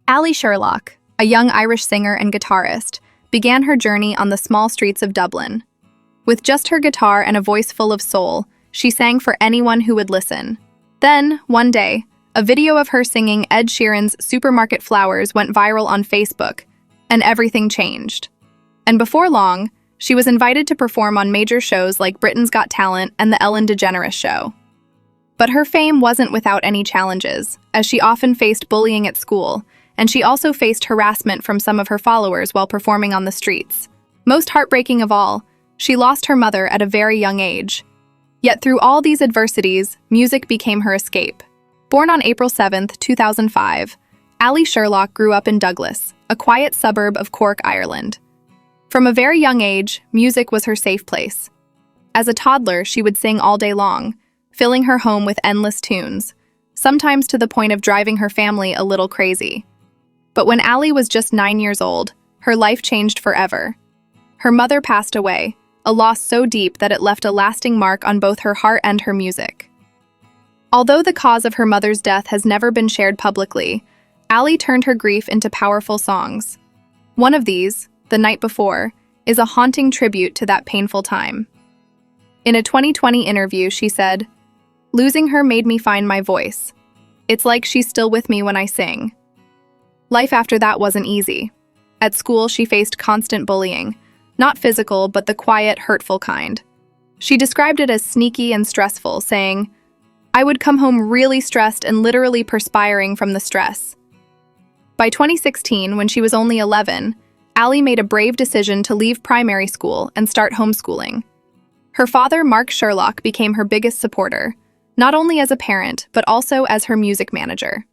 Allie Sherlock, a young Irish singer and guitarist, began her journey on the small streets of Dublin. With just her guitar and a voice full of soul, she sang for anyone who would listen. Then, one day, a video of her singing Ed Sheeran's Supermarket Flowers went viral on Facebook, and everything changed. And before long, she was invited to perform on major shows like Britain's Got Talent and the Ellen DeGeneres show. But her fame wasn't without any challenges, as she often faced bullying at school, and she also faced harassment from some of her followers while performing on the streets. Most heartbreaking of all, she lost her mother at a very young age. Yet through all these adversities, music became her escape. Born on April 7, 2005, Allie Sherlock grew up in Douglas, a quiet suburb of Cork, Ireland. From a very young age, music was her safe place. As a toddler, she would sing all day long, filling her home with endless tunes, sometimes to the point of driving her family a little crazy. But when Allie was just 9 years old, her life changed forever. Her mother passed away, a loss so deep that it left a lasting mark on both her heart and her music. Although the cause of her mother's death has never been shared publicly, Allie turned her grief into powerful songs. One of these, The Night Before, is a haunting tribute to that painful time. In a 2020 interview, she said, "Losing her made me find my voice. It's like she's still with me when I sing." Life after that wasn't easy. At school, she faced constant bullying, not physical, but the quiet, hurtful kind. She described it as sneaky and stressful, saying, "I would come home really stressed and literally perspiring from the stress." By 2016, when she was only 11, Allie made a brave decision to leave primary school and start homeschooling. Her father, Mark Sherlock, became her biggest supporter, not only as a parent, but also as her music manager.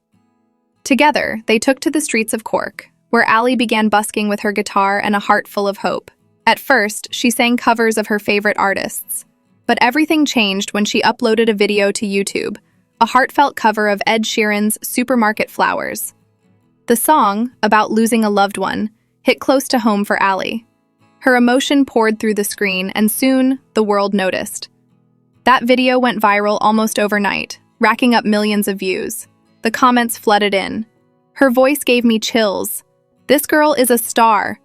Together, they took to the streets of Cork, where Allie began busking with her guitar and a heart full of hope. At first, she sang covers of her favorite artists. But everything changed when she uploaded a video to YouTube, a heartfelt cover of Ed Sheeran's Supermarket Flowers. The song, about losing a loved one, hit close to home for Allie. Her emotion poured through the screen, and soon, the world noticed. That video went viral almost overnight, racking up millions of views. The comments flooded in. "Her voice gave me chills. This girl is a star."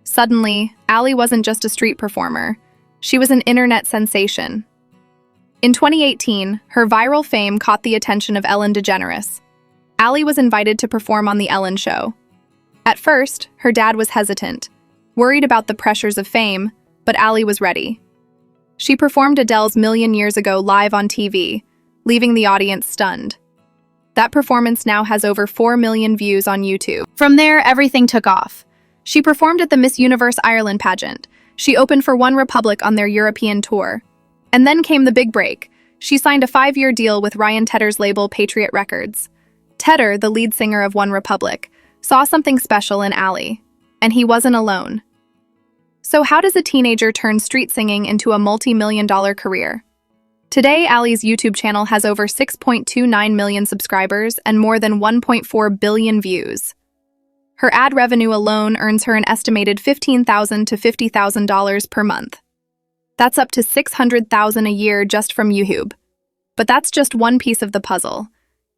Suddenly, Allie wasn't just a street performer. She was an internet sensation. In 2018, her viral fame caught the attention of Ellen DeGeneres. Allie was invited to perform on The Ellen Show. At first, her dad was hesitant, worried about the pressures of fame, but Allie was ready. She performed Adele's Million Years Ago live on TV, leaving the audience stunned. That performance now has over 4 million views on YouTube. From there, everything took off. She performed at the Miss Universe Ireland pageant. She opened for One Republic on their European tour. And then came the big break. She signed a 5-year deal with Ryan Tedder's label Patriot Records. Tedder, the lead singer of One Republic, saw something special in Allie. And he wasn't alone. So how does a teenager turn street singing into a multi-million-dollar career? Today, Allie's YouTube channel has over 6.29 million subscribers and more than 1.4 billion views. Her ad revenue alone earns her an estimated $15,000 to $50,000 per month. That's up to $600,000 a year just from YouTube. But that's just one piece of the puzzle.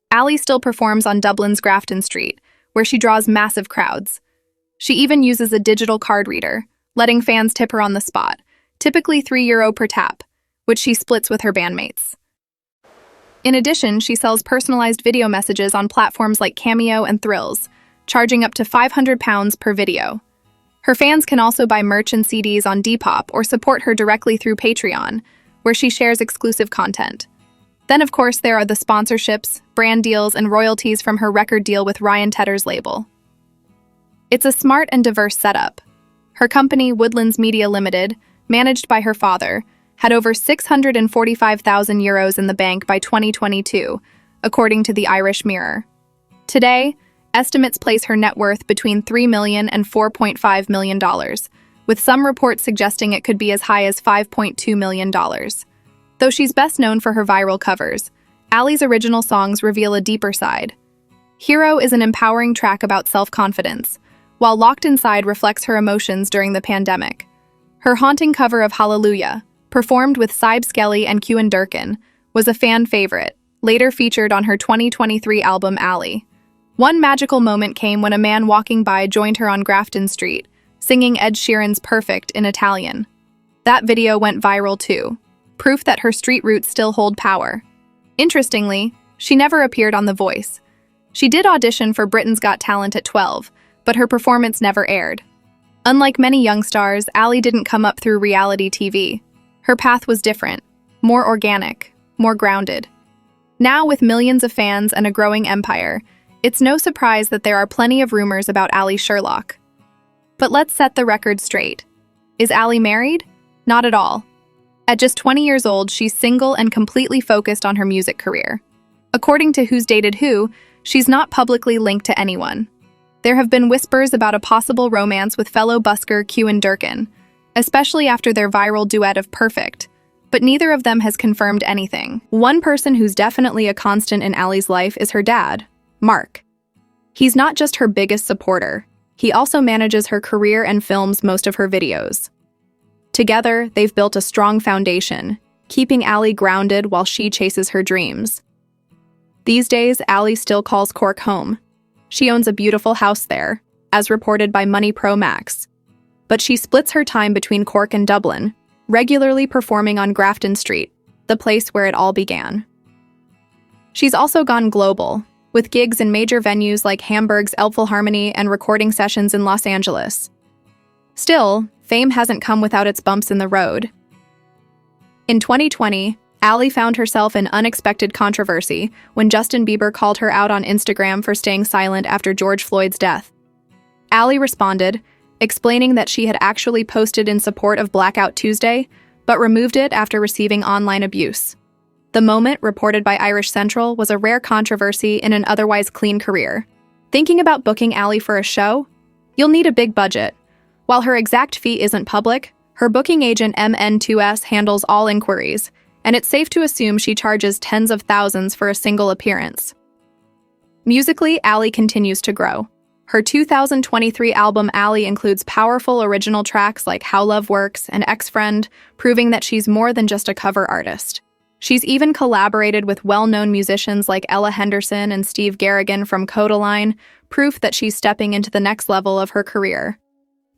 Allie still performs on Dublin's Grafton Street, where she draws massive crowds. She even uses a digital card reader, letting fans tip her on the spot, typically €3 per tap, which she splits with her bandmates. In addition, she sells personalized video messages on platforms like Cameo and Thrills, charging up to £500 per video. Her fans can also buy merch and CDs on Depop or support her directly through Patreon, where she shares exclusive content. Then, of course, there are the sponsorships, brand deals, and royalties from her record deal with Ryan Tedder's label. It's a smart and diverse setup. Her company, Woodlands Media Limited, managed by her father, had over €645,000 in the bank by 2022, according to the Irish Mirror. Today, estimates place her net worth between $3 million and $4.5 million, with some reports suggesting it could be as high as $5.2 million. Though she's best known for her viral covers, Allie's original songs reveal a deeper side. Hero is an empowering track about self-confidence, while Locked Inside reflects her emotions during the pandemic. Her haunting cover of Hallelujah, performed with Saib Skelly and Ciaran Durkin, was a fan favorite, later featured on her 2023 album Allie. One magical moment came when a man walking by joined her on Grafton Street, singing Ed Sheeran's Perfect in Italian. That video went viral too, proof that her street roots still hold power. Interestingly, she never appeared on The Voice. She did audition for Britain's Got Talent at 12, but her performance never aired. Unlike many young stars, Allie didn't come up through reality TV. Her path was different, more organic, more grounded. Now, with millions of fans and a growing empire, it's no surprise that there are plenty of rumors about Allie Sherlock. But let's set the record straight. Is Allie married? Not at all. At just 20 years old, she's single and completely focused on her music career. According to Who's Dated Who, she's not publicly linked to anyone. There have been whispers about a possible romance with fellow busker Q Durkin, especially after their viral duet of Perfect, but neither of them has confirmed anything. One person who's definitely a constant in Allie's life is her dad, Mark. He's not just her biggest supporter, he also manages her career and films most of her videos. Together, they've built a strong foundation, keeping Allie grounded while she chases her dreams. These days, Allie still calls Cork home. She owns a beautiful house there, as reported by Money Pro Max. But she splits her time between Cork and Dublin, regularly performing on Grafton Street, the place where it all began. She's also gone global, with gigs in major venues like Hamburg's Elbphilharmonie and recording sessions in Los Angeles. Still, fame hasn't come without its bumps in the road. In 2020, Allie found herself in unexpected controversy when Justin Bieber called her out on Instagram for staying silent after George Floyd's death. Allie responded, explaining that she had actually posted in support of Blackout Tuesday, but removed it after receiving online abuse. The moment, reported by Irish Central, was a rare controversy in an otherwise clean career. Thinking about booking Allie for a show? You'll need a big budget. While her exact fee isn't public, her booking agent MN2S handles all inquiries, and it's safe to assume she charges tens of thousands for a single appearance. Musically, Allie continues to grow. Her 2023 album Allie includes powerful original tracks like How Love Works and Ex-Friend, proving that she's more than just a cover artist. She's even collaborated with well-known musicians like Ella Henderson and Steve Garrigan from Codaline, proof that she's stepping into the next level of her career.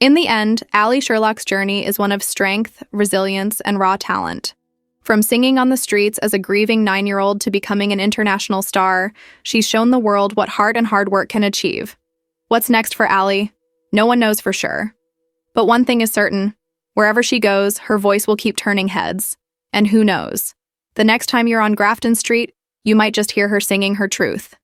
In the end, Allie Sherlock's journey is one of strength, resilience, and raw talent. From singing on the streets as a grieving 9-year-old to becoming an international star, she's shown the world what heart and hard work can achieve. What's next for Allie? No one knows for sure. But one thing is certain, wherever she goes, her voice will keep turning heads. And who knows? The next time you're on Grafton Street, you might just hear her singing her truth.